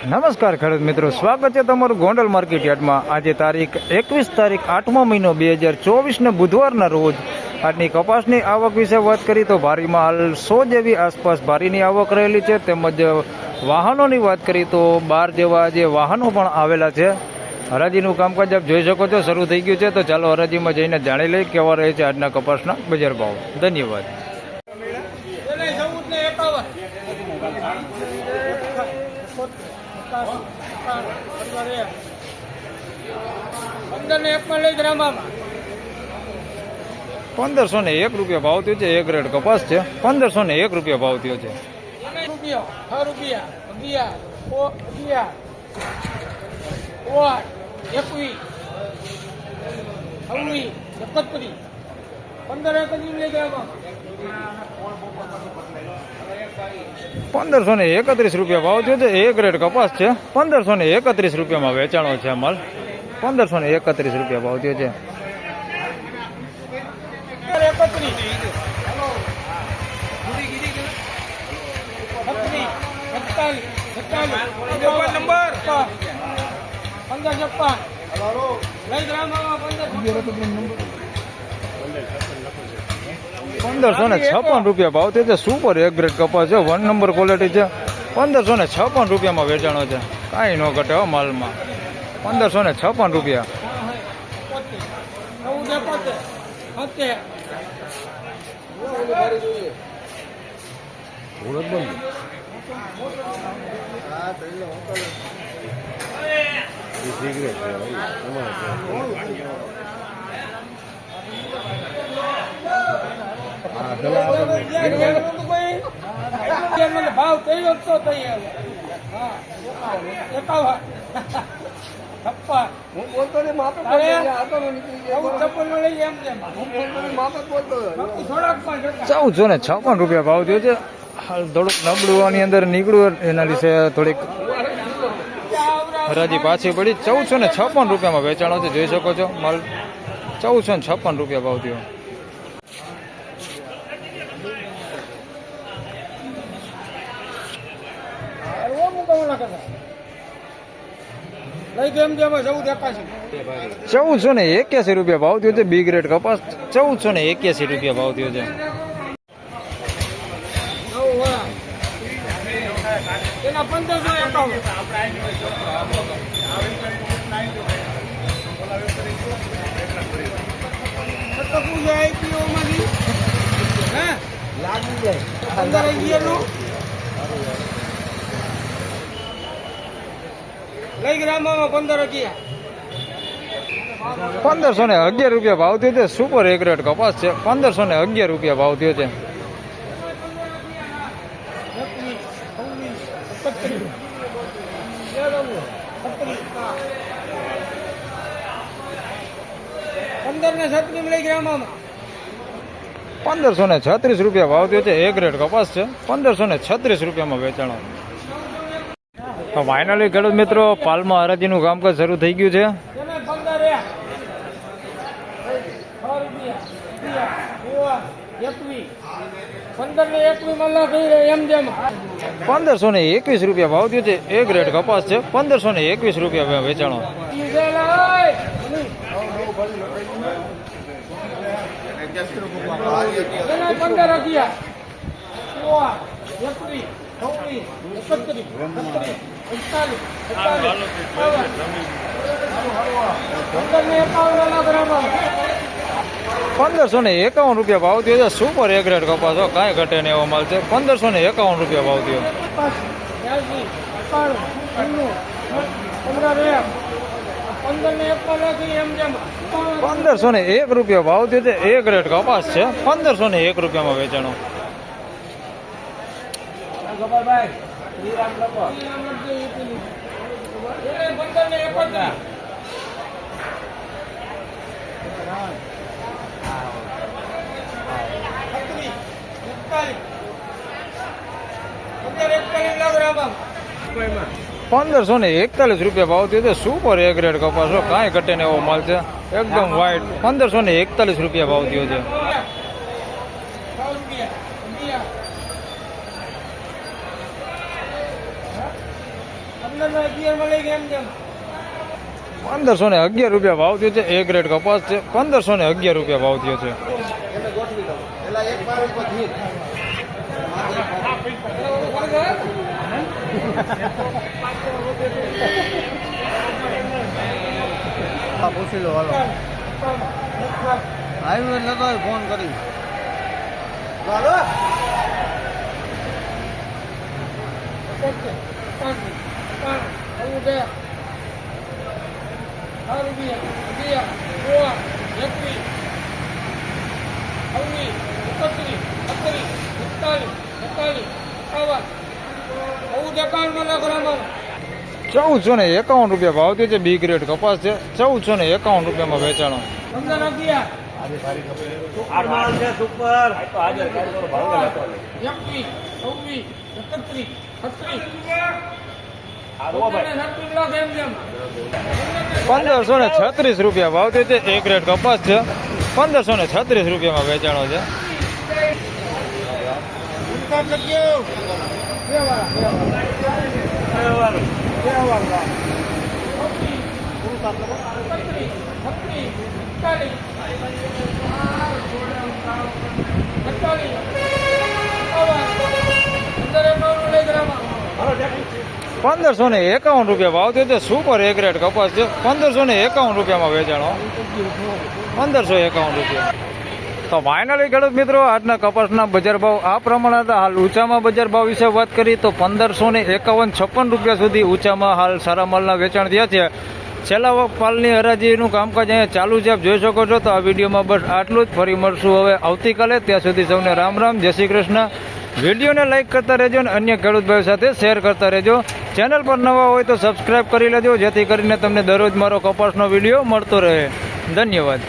નમસ્કાર ખેડૂત મિત્રો, સ્વાગત છે તમારું ગોંડલ માર્કેટ યાર્ડમાં। આજે તારીખ 21 8મો મહિનો 2024 ને બુધવારના રોજ આજની કપાસની આવક વિશે વાત કરી તો ભારીમાં હાલ 100 જેવી આસપાસ ભારીની આવક રહેલી છે। તેમજ વાહનોની વાત કરી તો 12 જેવા જે વાહનો પણ આવેલા છે। હરાજીનું કામકાજ આપ જોઈ શકો છો શરૂ થઈ ગયું છે, તો ચાલો હરાજીમાં જઈને જાણી લઈએ કેવા રહે છે આજના કપાસના બજાર ભાવ। ધન્યવાદ। ₹1501 ભાવ થયો છે। 1 ગ્રેડ કપાસ છે, ₹1501 ભાવ થયો છે। ₹1531 ભાવ થયો છે। 1 ગ્રેડ કપાસ છે, ₹1531 વેચાણો છે માલ। ₹1531 ભાવ થયો છે। ₹1556 ભાવ થયો છે। સુપર 1 ગ્રેડ કપાસ છે, 1 નંબર ક્વોલિટી છે। ₹1556 વેચાણો છે, કાંઈ ન ઘટે હો માલમાં। ₹1556 ભાવ થયો તો ₹1456 ભાવ થયો છે। હાલ થોડુંક નબળું આની અંદર નીકળ્યું, એના લીધે થોડીક હરાજી પાછી પડી। ₹1456 વેચાણો છે, જોઈ શકો છો માલ। ₹1456 ભાવ થયો। ₹1481 ભાવ થયો છે। બી ગ્રેડ કપાસ ₹1481 ભાવ થયો છે। ₹1511 ભાવ થયો છે। સુપર 1 ગ્રેડ કપાસ છે, ₹1511 ભાવ થયો છે। ₹1536 ભાવ થયો છે। 1 ગ્રેડ કપાસ છે, ₹1536 વેચાણો। તો ફાઇનલી ખેડૂત મિત્રો, પાલમાં હરાજીનું કામકાજ શરૂ થઈ ગયું છે। 1521 ભાવ થયો છે। 1 ગ્રેડ કપાસ છે, ₹1521 વેચાણો। ₹1551 ભાવ થયો છે। સુપર 1 ગ્રેડ કપાસ, કાંઈ ઘટે નહીં એવો માલ છે। ₹1551 ભાવ થયો। ₹1501 ભાવ થયો છે। 1 ગ્રેડ કપાસ છે, ₹1501 વેચાણો। ₹1541 ભાવ થયો છે। સુપર 1 ગ્રેડ કપાસ, કાંઈ ઘટે ને એવો માલ છે, એકદમ વ્હાઈટ। ₹1541 ભાવ થયો છે। 1511 લઈ ગયા એમ જેમ 1511 રૂપિયા ભાવ થયો છે. એ ગ્રેડ કપાસ છે. 1511 રૂપિયા ભાવ થયો છે. પૂછી લો હાલો આવ્યું એટલે તો ફોન કરી ચૌદસો ને 51 રૂપિયા ભાવ થયો છે. બી ગ્રેડ કપાસ છે. 1451 રૂપિયામાં વેચાણો. 1536 રૂપિયા ભાવ થયો છે. એ ગ્રેડ કપાસ છે. 1536 રૂપિયામાં વેચાણો છે. પંદરસો ને 51 રૂપિયા ભાવ થયો છે. સુપર એ ગ્રેડ કપાસ છે. 1551 રૂપિયામાં વેચાણો. 1551 રૂપિયા. તો ફાઇનલી ખેડૂત મિત્રો આજના કપાસના બજાર ભાવ આ પ્રમાણે હતા. હાલ ઊંચામાં બજાર ભાવ વિશે વાત કરી તો 1551-56 રૂપિયા સુધી ઊંચામાં હાલ સારા માલના વેચાણ થયા છે. છેલ્લા પાલની હરાજીનું કામકાજ અહીંયા ચાલુ છે, આપ જોઈ શકો છો. તો આ વિડીયોમાં બસ આટલું જ. ફરી મળશું હવે આવતીકાલે. ત્યાં સુધી સૌને રામ રામ, જય શ્રી કૃષ્ણ. વિડીયોને લાઇક કરતા રહેજો અને અન્ય ખેડૂત ભાઈઓ સાથે શેર કરતા રહેજો. ચેનલ પર નવા હોય તો સબસ્ક્રાઇબ કરી લેજો, જેથી કરીને તમને દરરોજ મારો કપાસનો વિડીયો મળતો રહે. ધન્યવાદ.